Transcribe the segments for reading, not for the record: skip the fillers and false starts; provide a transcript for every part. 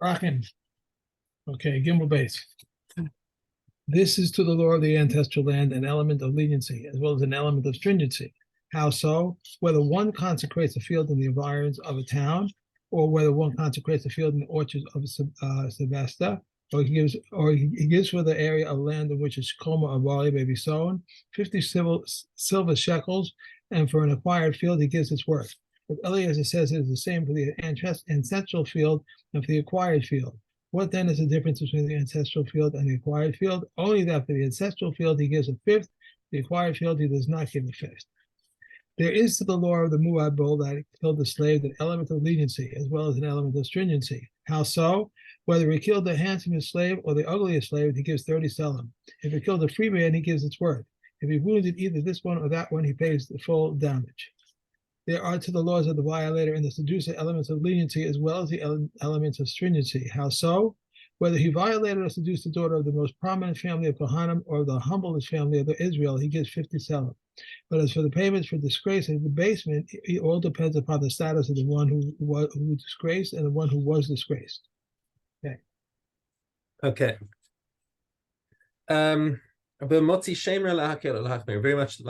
Arachin. Okay, Gimel base. This is to the law of the ancestral land an element of leniency as well as an element of stringency. How so? Whether one consecrates a field in the environs of a town, or whether one consecrates a field in the orchards of Sebesta, or he gives for the area of land in which a shkoma or barley may be sown, 50 silver shekels, and for an acquired field he gives its worth. But Eliezer says it is the same for the ancestral field and for the acquired field. What then is the difference between the ancestral field and the acquired field? Only that for the ancestral field he gives a fifth, the acquired field he does not give a fifth. There is to the law of the Moab bull that killed the slave an element of leniency as well as an element of stringency. How so? Whether he killed the handsomest slave or the ugliest slave, he gives 30 selim. If he killed a free man, he gives its worth. If he wounded either this one or that one, he pays the full damage. There are to the laws of the violator and the seducer elements of leniency as well as the elements of stringency. How so? Whether he violated or seduced the daughter of the most prominent family of Kohanim or the humblest family of Israel, he gives 50 selim. But as for the payments for disgrace and debasement, it all depends upon the status of the one who disgraced and the one who was disgraced. Okay. Okay. Very much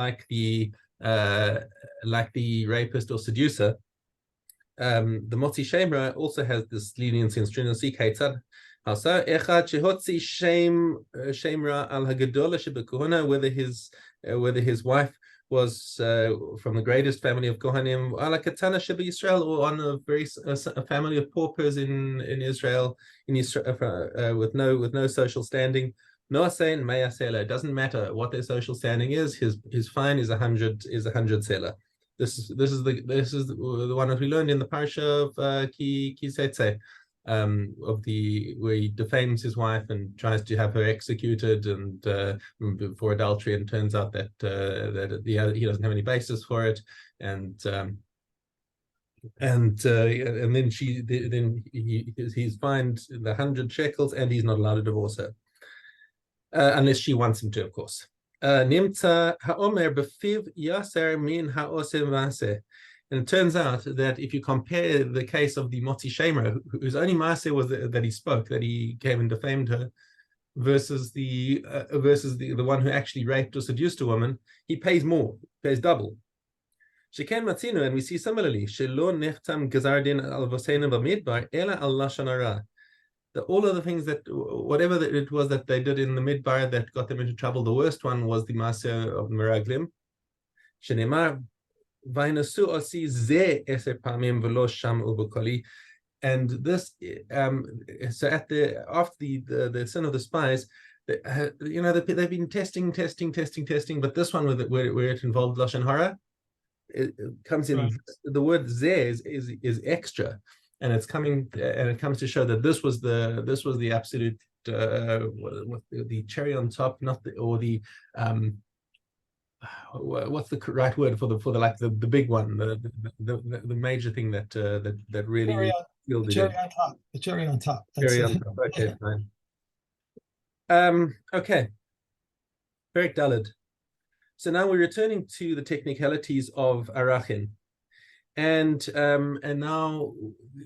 like the rapist or seducer. The Motzi Shemra also has this leniency and stringency. Keitzad also echad shehotzi shemra al hagedola shebekuhana, whether his wife was from the greatest family of Kohanim, ala katana shebe Yisrael, or on a family of paupers in Israel, with no social standing. No saying Maya Sela. It doesn't matter what their social standing is. His fine is 100 Sela. This is the one that we learned in the parsha of Ki Setze, where he defames his wife and tries to have her executed and for adultery, and turns out that he doesn't have any basis for it, and then he's fined the 100 shekels, and he's not allowed to divorce her. Unless she wants him to, of course. Nimtza ha'omer b'fiv yaser min ha'ose maaseh. And it turns out that if you compare the case of the Motzi Shemra, whose only maaseh was that he spoke, that he came and defamed her, versus the one who actually raped or seduced a woman, he pays more, pays double. Sheken matzinu, and we see similarly, shelo nechtam gazar din al voseinu b'midbar ela al lashon hara. All of the things that, whatever it was that they did in the midbar that got them into trouble, the worst one was the Maaseh of Meraglim. Shenemar v'inasu osi ze eser pamim v'lo sham ubukoli. And this, so after the sin of the spies, they've been testing, but this one where it involved lashon hara, it comes in. Right. The word ze is extra. And it comes to show that this was the absolute the cherry on top, not the what's the right word for the big one, the major thing that really the cherry on top. The cherry on top. Cherry on top. Okay, fine. Okay. Very daled. So now we're returning to the technicalities of Arachin. And now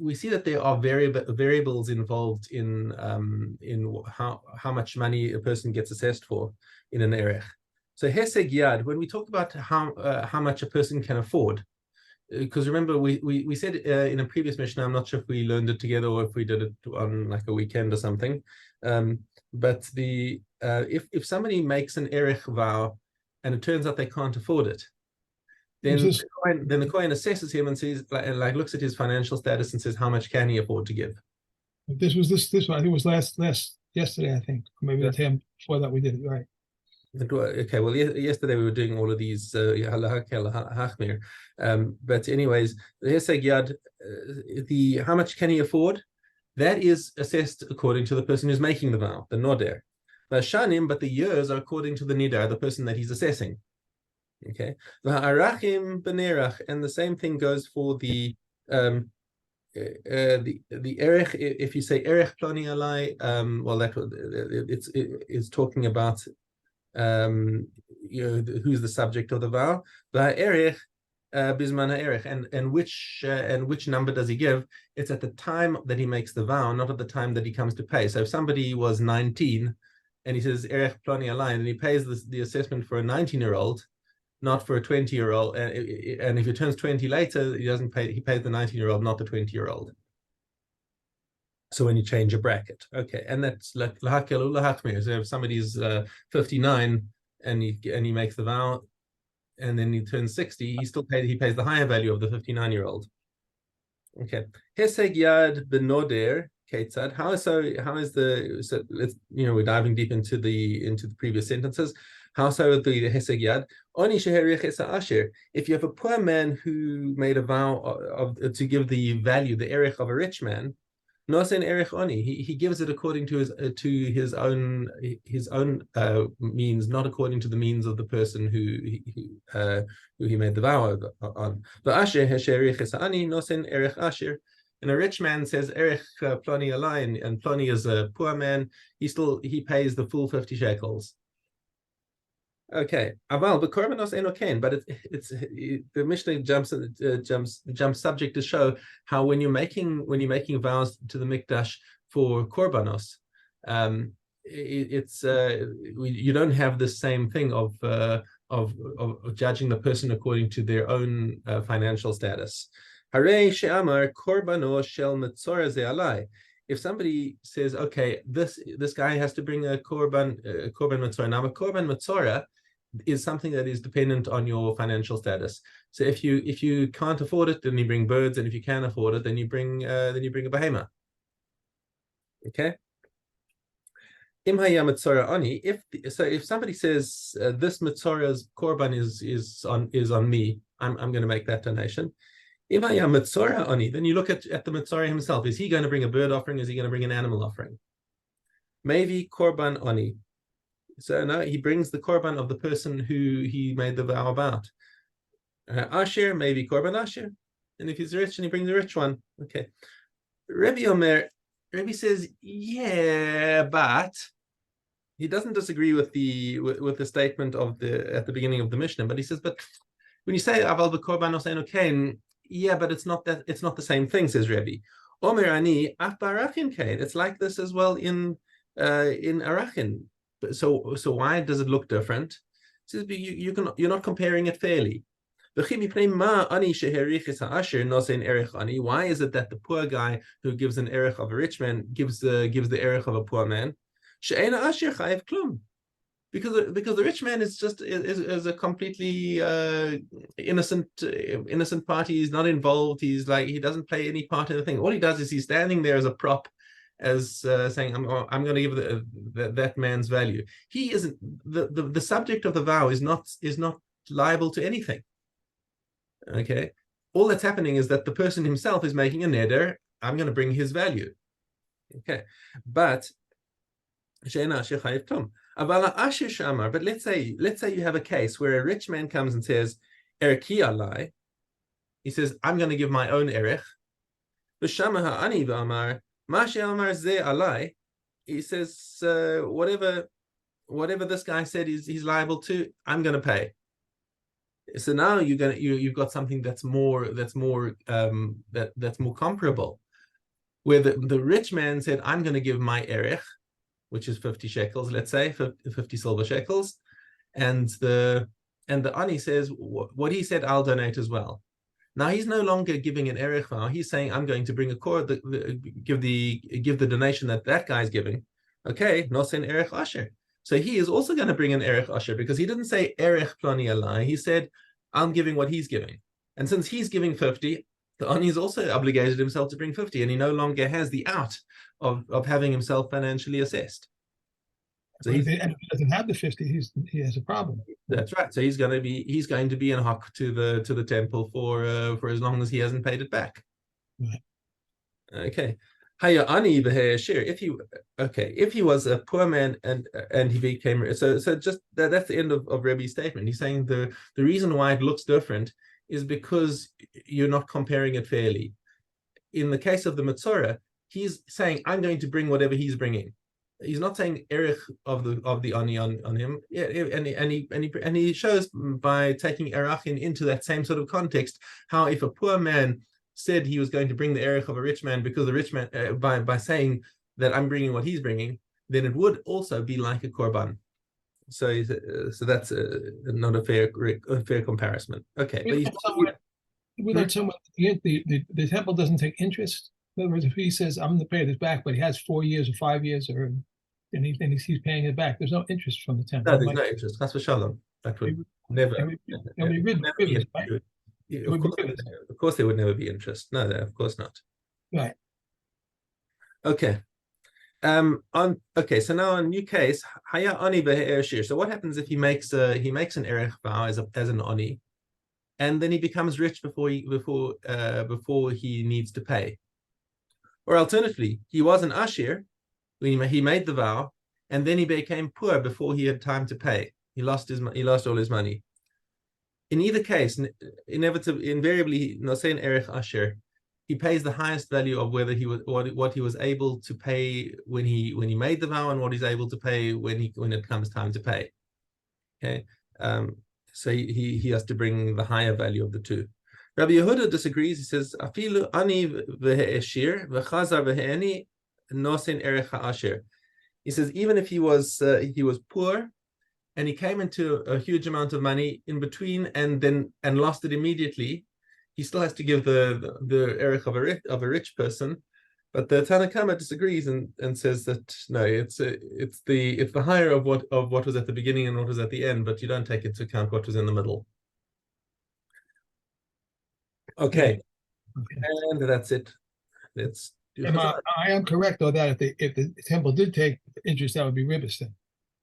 we see that there are variables involved in how much money a person gets assessed for in an erech. So heseg yad, when we talk about how much a person can afford, because remember we said in a previous Mishna, I'm not sure if we learned it together or if we did it on like a weekend or something, but if somebody makes an erech vow and it turns out they can't afford it, then the Kohen assesses him and says, like looks at his financial status and says, how much can he afford to give? This one. I think it was yesterday. I think, or maybe the time before that we did it. Right. Okay. Well, yesterday we were doing all of these halachmir. But anyways, the heseg yad, the how much can he afford? That is assessed according to the person who's making the vow, the noder. But the years are according to the nidar, the person that he's assessing. Okay, and the same thing goes for the erech. If you say erech plani alai, well, it's talking about who's the subject of the vow. Erech Bisman ha'erech, and which number does he give? It's at the time that he makes the vow, not at the time that he comes to pay. So if somebody was 19 and he says erech plani alai, and he pays the assessment for a 19-year-old, not for a 20-year-old, and if he turns 20 later, he doesn't pay. He pays the 19-year-old, not the 20-year-old. So when you change a bracket, okay, and that's like lahakil ulahachmir. So if somebody's 59 and he makes the vow, and then he turns 60, he pays the higher value of the 59-year-old. Okay. Heseg yad benoder ketzad. How is the, so let's, we're diving deep into the previous sentences. How so the heseg yad? Oni sheherich es asher. If you have a poor man who made a vow to give the value, the erech of a rich man, nosen erech oni. He gives it according to his own means, not according to the means of the person who he made the vow on. The asher hesherich es ani nosen erech asher. And a rich man says erech ploni alai, and ploni is a poor man. He pays the full 50 shekels. Okay, aval b'korbanos enoken, but the Mishnah jumps subject to show how when you're making vows to the mikdash for korbanos, you don't have the same thing of judging the person according to their own financial status. Harei she'amar korbanos shel metzora ze alai. If somebody says, okay, this guy has to bring a korban metzora. Now, a korban metzora is something that is dependent on your financial status. So if you can't afford it, then you bring birds, and if you can afford it, then you bring a behemoth. Okay. If somebody says this metzora's korban is on me, I'm going to make that donation. Then you look at the metzora himself. Is he going to bring a bird offering? Is he going to bring an animal offering? Maybe korban oni. So no, he brings the korban of the person who he made the vow about. Asher, maybe korban asher. And if he's rich and he brings a rich one, okay. Rebbe says, yeah, but he doesn't disagree with the statement at the beginning of the Mishnah, but he says, but when you say aval b'korbanos enoken, yeah, but it's not the same thing, says Rebbe. Omer ani af b'arachin kain. It's like this as well in Arachin. So why does it look different? Says you're not comparing it fairly. Why is it that the poor guy who gives an erech of a rich man gives the erech of a poor man? Because the rich man is just is a completely innocent party. He's not involved. He doesn't play any part in the thing. All he does is he's standing there as a prop, as saying, I'm going to give that man's value. He isn't the subject of the vow is not liable to anything. Okay, all that's happening is that the person himself is making a neder. I'm going to bring his value. Okay, but let's say you have a case where a rich man comes and says ereki alai. He says, I'm going to give my own erech. V'shama ha'ani v'amar. He says, whatever this guy said he's liable to, I'm going to pay. So now you've got something that's more comparable, where the rich man said, I'm going to give my erech, which is 50 shekels, let's say 50 silver shekels, and the ani says what he said, I'll donate as well. Now he's no longer giving an erech vow. He's saying, I'm going to bring give the donation that guy's giving. Okay, nosen erech asher. So he is also going to bring an erech asher, because he didn't say erech plani alai. He said, I'm giving what he's giving. And since he's giving 50, the ani is also obligated himself to bring 50, and he no longer has the out of having himself financially assessed. So if he doesn't have the 50, he has a problem. That's right. So he's going to be in hock to the temple for as long as he hasn't paid it back. Right. Okay. If he was a poor man and he became so just that's the end of Rebbe's statement. He's saying the reason why it looks different is because you're not comparing it fairly. In the case of the Metzora, he's saying, I'm going to bring whatever he's bringing. he's not saying erich of the ani on him. Yeah, and he shows by taking erachin into that same sort of context how if a poor man said he was going to bring the erich of a rich man because the rich man by saying that I'm bringing what he's bringing, then it would also be like a korban. So that's not a fair comparison. Okay, but we learned somewhere the temple doesn't take interest. In other words, if he says I'm going to pay this back, but he has 4 years or 5 years, or and he's paying it back, there's no interest from the temple. No, there's no interest. That's for shalom. That would never. Of course, there would never be interest. No, of course not. Right. Okay. So now a new case, haya ani shir. So what happens if he makes an erech vow as an ani, and then he becomes rich before he needs to pay? Or alternatively, he was an ashir when he made the vow, and then he became poor before he had time to pay. He lost all his money. In either case, invariably, nosein erech asher, he pays the highest value of whether he was what he was able to pay when he made the vow and what he's able to pay when it comes time to pay. Okay, so he has to bring the higher value of the two. Rabbi Yehuda disagrees. He says, "Afilu ani v'he'eshir v'chazar v'he'eni nosein erech ha'asher." He says even if he was poor and he came into a huge amount of money in between and lost it immediately, he still has to give the erech of a rich person. But the Tanakama disagrees and says that no, it's the higher of what was at the beginning and what was at the end, but you don't take into account what was in the middle. Okay. And that's it. Let's do. I am correct though that if the temple did take interest, that would be ribbis then.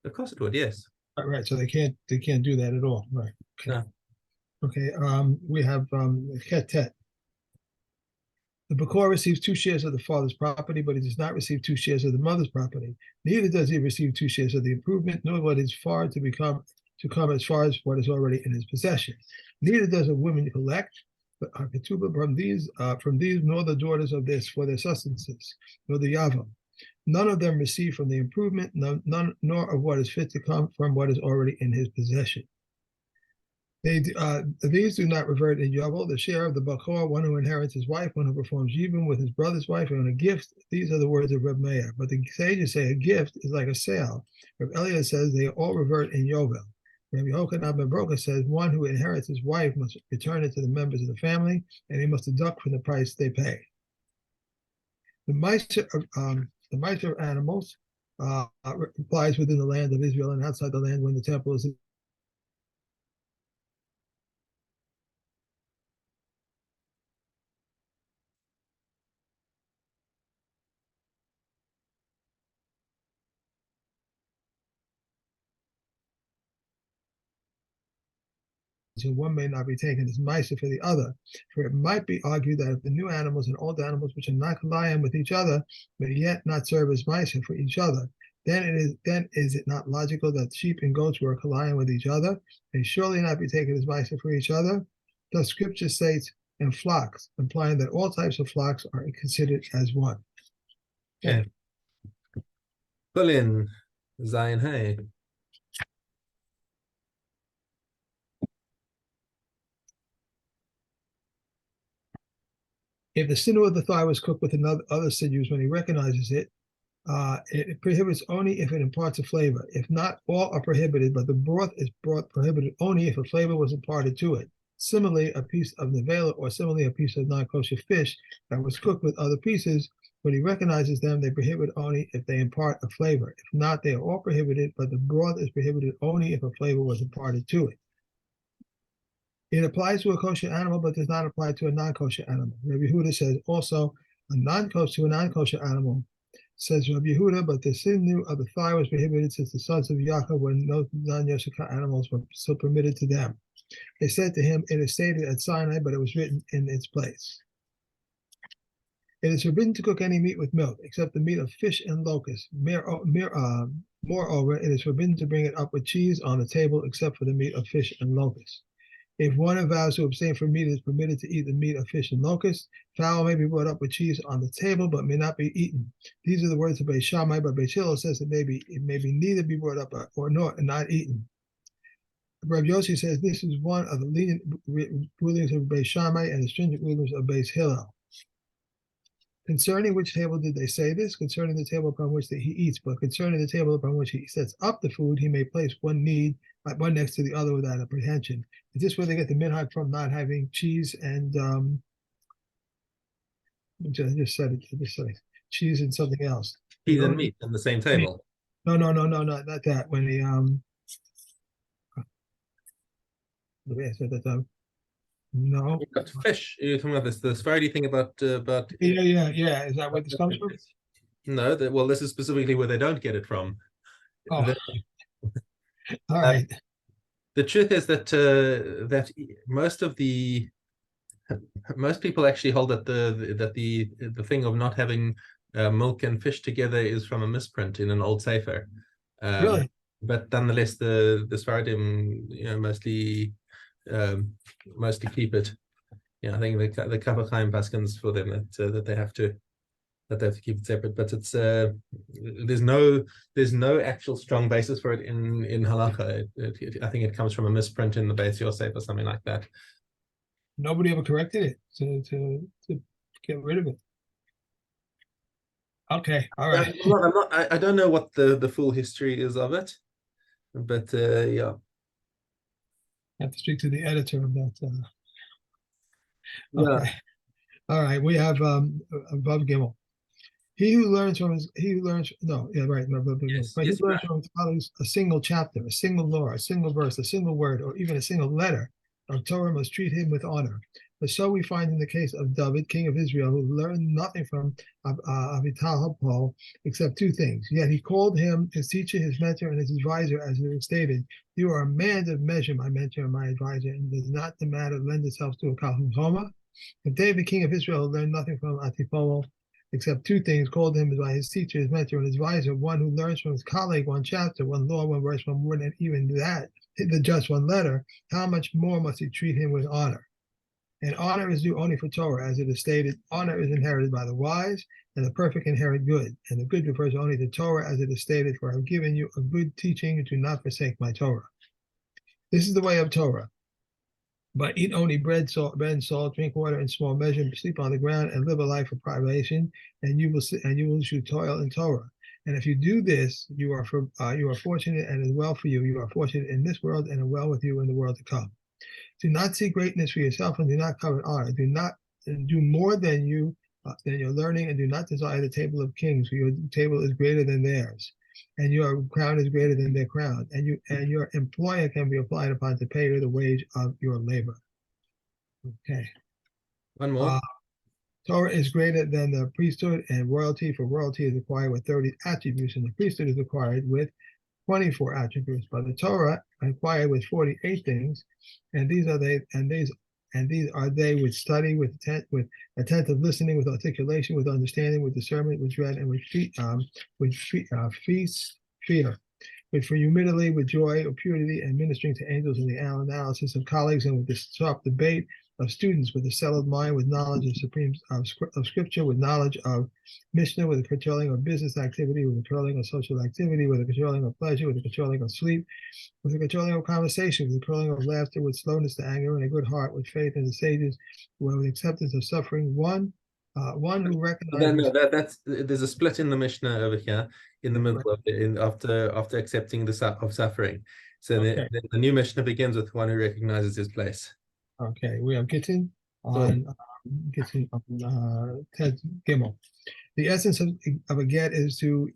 Of course it would, yes. Right. So they can't do that at all. Right. Okay. No. Okay. We have Chetet. The Bakor receives 2 shares of the father's property, but he does not receive 2 shares of the mother's property. Neither does he receive 2 shares of the improvement, nor what is far to come as far as what is already in his possession. Neither does a woman collect, but Ketubah from these, nor the daughters of this for their sustenances, nor the Yavam. None of them receive from the improvement, nor of what is fit to come from what is already in his possession. These do not revert in Yovel. The share of the Bachor, one who inherits his wife, one who performs Yibum with his brother's wife, and a gift. These are the words of Reb Meir. But the sages say a gift is like a sale. Reb Eliezer says they all revert in Yovel. Rabbi Yochanan ben Broka says one who inherits his wife must return it to the members of the family, and he must deduct from the price they pay. The meiser of animals applies within the land of Israel and outside the land when the temple is so one may not be taken as meiser for the other. For it might be argued that if the new animals and old animals which are not colliding with each other, but yet not serve as meiser for each other, then is it not logical that sheep and goats were colliding with each other, and surely not be taken as meiser for each other? Thus scripture states, and flocks, implying that all types of flocks are considered as one. Okay. Berlin, Zion Hay. If the sinew of the thigh was cooked with other sinews when he recognizes it, it prohibits only if it imparts a flavor. If not, all are prohibited, but the broth is prohibited only if a flavor was imparted to it. Similarly, a piece of nevela or similarly a piece of non-kosher fish that was cooked with other pieces, when he recognizes them, they prohibit only if they impart a flavor. If not, they are all prohibited, but the broth is prohibited only if a flavor was imparted to it. It applies to a kosher animal, but does not apply to a non-kosher animal. Rabbi Yehuda says also a non-kosher animal, says Rabbi Yehuda, but the sinew of the thigh was prohibited since the sons of Yaakov were no non-Yeshua animals were still permitted to them. They said to him, it is stated at Sinai, but it was written in its place. It is forbidden to cook any meat with milk, except the meat of fish and locusts. Moreover, it is forbidden to bring it up with cheese on the table, except for the meat of fish and locusts. If one vows to abstain from meat, is permitted to eat the meat of fish and locusts. Fowl may be brought up with cheese on the table, but may not be eaten. These are the words of Beis Shammai, but Beis Hillel says it may be neither be brought up or not eaten. Rabbi Yossi says this is one of the lenient rulings of Beis Shammai and the stringent rulings of Beis Hillel. Concerning which table did they say this? Concerning the table upon which he eats, but concerning the table upon which he sets up the food, he may place one next to the other without apprehension. Is this where they get the minhag from, not having cheese and I just said it. Cheese and something else. Cheese and meat on the same table. No, not that. When the no. You've got fish. You're talking about the Sephardi thing about Yeah. Is that where this comes from? No, well, this is specifically where they don't get it from. Oh. All right. The truth is that that most people actually hold that the thing of not having milk and fish together is from a misprint in an old sefer. Really? But nonetheless, the Sephardim, mostly keep it. I think the Kaf HaChaim paskins for them that they have to keep it separate. But it's there's no actual strong basis for it in halacha. I think it comes from a misprint in the Beis Yosef or something like that. Nobody ever corrected it to get rid of it. Okay, all right. I don't know what the full history is of it, but yeah. I have to speak to the editor of that. Yeah. Okay. All right. We have above Gimel. He who learns from his learns from his colleagues a single chapter, a single law, a single verse, a single word, or even a single letter of Torah must treat him with honor. But so we find in the case of David, king of Israel, who learned nothing from Avital except two things. Yet he called him his teacher, his mentor, and his advisor, as it is stated. You are a man of measure, my mentor and my advisor, and does not the matter lend itself to a Kalhum Homa? If David, king of Israel, learned nothing from Atipol except two things, called him by his teacher, his mentor, and his advisor, one who learns from his colleague one chapter, one law, one verse, one word, and even that, just one letter, how much more must he treat him with honor? And honor is due only for Torah, as it is stated, honor is inherited by the wise, and the perfect inherit good. And the good refers only to Torah, as it is stated, for I have given you a good teaching, do not forsake my Torah. This is the way of Torah. But eat only bread and salt, drink water in small measure, sleep on the ground, and live a life of privation, and you will toil in Torah. And if you do this, you are fortunate, and is well for you. You are fortunate in this world, and well with you in the world to come. Do not seek greatness for yourself, and do not covet honor. Do not do more than your learning, and do not desire the table of kings, for your table is greater than theirs, and your crown is greater than their crown. And your employer can be applied upon to pay you the wage of your labor. Okay. One more. Torah is greater than the priesthood and royalty, for royalty is acquired with 30 attributes, and the priesthood is acquired with 24 attributes, but the Torah acquired with 48 things, and these are they with study, with attentive listening, with articulation, with understanding, with discernment, with dread, and with fear, with humility, with joy, with purity, and ministering to angels in the analysis of colleagues, and with the sharp debate of students, with a settled mind, with knowledge of scripture, with knowledge of Mishna, with a controlling of business activity, with a controlling of social activity, with a controlling of pleasure, with a controlling of sleep, with a controlling of conversation, with a controlling of laughter, with slowness to anger, and a good heart, with faith in the sages, with acceptance of suffering. One who recognizes. There's a split in the Mishnah over here in the middle after accepting the suffering. So okay. the new Mishnah begins with one who recognizes his place. Okay, we are getting on Ted Gimel. The essence of a get is you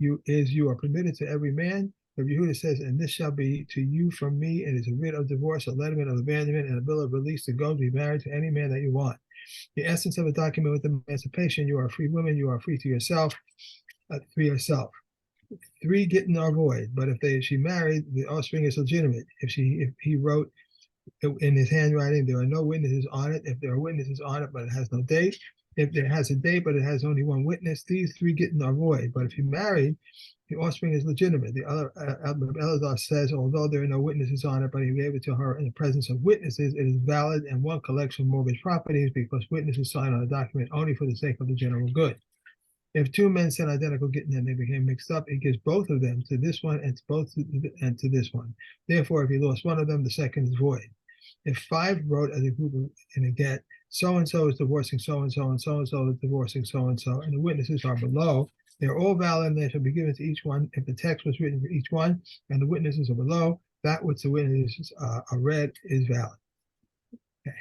are permitted to every man. Rabbi Yehuda says, and this shall be to you from me, and is a writ of divorce, a letterman of abandonment, and a bill of release to go to be married to any man that you want. The essence of a document with emancipation, you are a free woman, you are free to yourself, for yourself. 3 getting are void, but if she married, the offspring is legitimate. If he wrote in his handwriting, there are no witnesses on it. If there are witnesses on it, but it has no date, If there has a date, but it has only one witness, these three gittin are void. But if you married, the offspring is legitimate. The other Elazar says, although there are no witnesses on it, but he gave it to her in the presence of witnesses, it is valid and one collection of mortgage properties because witnesses sign on a document only for the sake of the general good. If two men sent identical gittin and they became mixed up, it gives both of them to this one and to both and to this one. Therefore, if he lost one of them, the second is void. If five wrote as a group in a get, so and so is divorcing so and so, and so is divorcing so and so, and the witnesses are below, they're all valid and they shall be given to each one. If the text was written for each one and the witnesses are below, that which the witnesses are read is valid. Okay.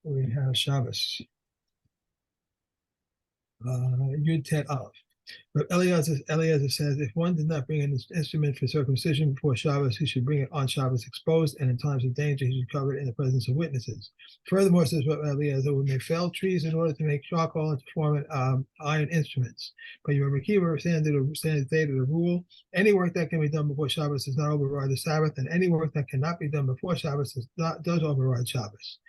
We have Shabbos. Yud Tet Aleph. But Eliezer says, if one did not bring an instrument for circumcision before Shabbos, he should bring it on Shabbos exposed, and in times of danger, he should cover it in the presence of witnesses. Furthermore, says Eliezer, we may fell trees in order to make charcoal and to form iron instruments. But your Rekiva stands dated a rule: any work that can be done before Shabbos does not override the Sabbath, and any work that cannot be done before Shabbos does override Shabbos.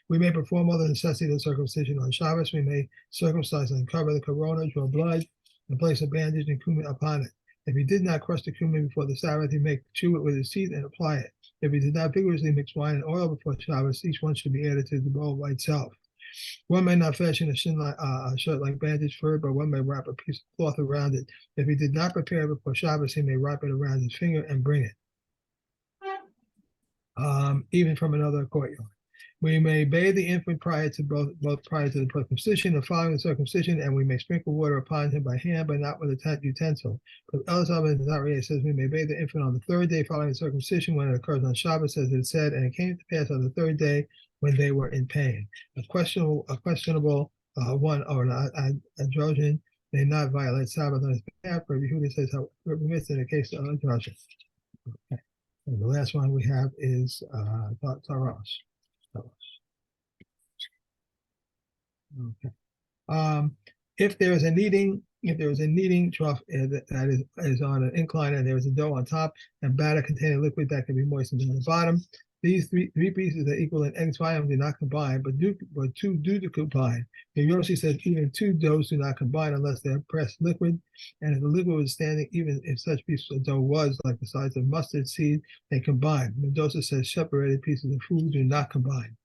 We may perform all the necessity of circumcision on Shabbos. We may circumcise and cover the corona, draw blood, and place a bandage and cumin upon it. If he did not crush the cumin before the Sabbath, he may chew it with his teeth and apply it. If he did not vigorously mix wine and oil before Shabbos, each one should be added to the bowl by itself. One may not fashion a shirt like bandage for it, but one may wrap a piece of cloth around it. If he did not prepare it before Shabbos, he may wrap it around his finger and bring it, even from another courtyard. We may bathe the infant prior to both prior to the circumcision and following the circumcision, and we may sprinkle water upon him by hand, but not with a utensil. But Elazar ben Zariah says we may bathe the infant on the third day following the circumcision when it occurs on Shabbos, as it said, and it came to pass on the third day when they were in pain. A questionable one or an androgen may not violate Sabbath on his behalf. Rabbi Yehuda says, however, permits in the case of androgen. Okay. And the last one we have is Taros. Okay. If there is a kneading trough that is on an incline and there is a dough on top and batter containing liquid that can be moistened on the bottom, these three pieces that equal an egg's volume do not combine, but two do combine. Yoshi says even two doughs do not combine unless they are pressed liquid, and if the liquid was standing, even if such pieces of dough was like the size of mustard seed, they combine. Mendoza says separated pieces of food do not combine.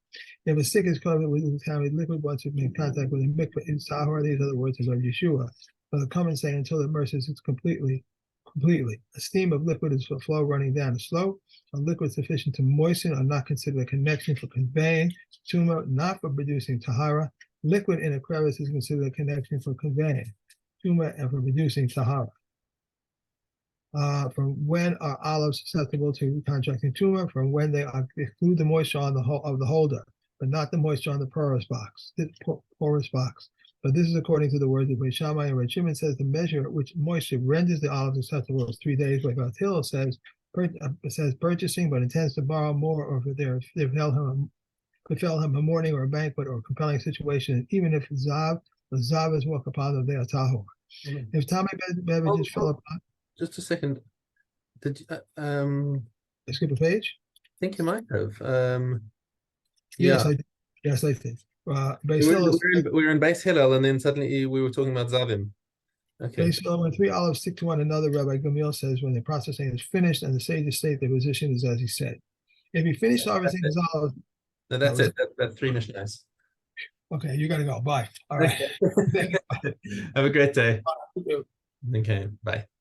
If a stick is covered with contaminated liquid, once it made contact with a mikvah in Sahar, these are the words of Yeshua. But the comments say until it immerses it completely. A stream of liquid is for flow running down a slope. A liquid sufficient to moisten are not considered a connection for conveying tumah, not for producing tahara. Liquid in a crevice is considered a connection for conveying tumah and for producing tahara. From when are olives susceptible to contracting tumor? From when they exclude the moisture on the holder, but not the moisture on the porous box. But this is according to the words of Shammai, and Reb Shimon says the measure at which moisture renders the olives acceptable is 3 days. Like Hillel says purchasing, but intends to borrow more, or if there befell him a morning or a banquet or a compelling situation, even if the Zav is walk upon them, they are tahor. If Tommy beverages fell upon. Just a second. Did you, skip a page? I think you might have. Yes, yeah. I did. We were in Beis Hillel, and then suddenly we were talking about Zavim. Okay. Beis Hillel, when 3 olives stick to one another, Rabbi Gamliel says when the processing is finished and the sages state their position is as he said. If he finished harvesting his olives. No, that's it. That's 3 Mishnas. Okay, you got to go. Bye. All right. Have a great day. Bye. Okay, bye.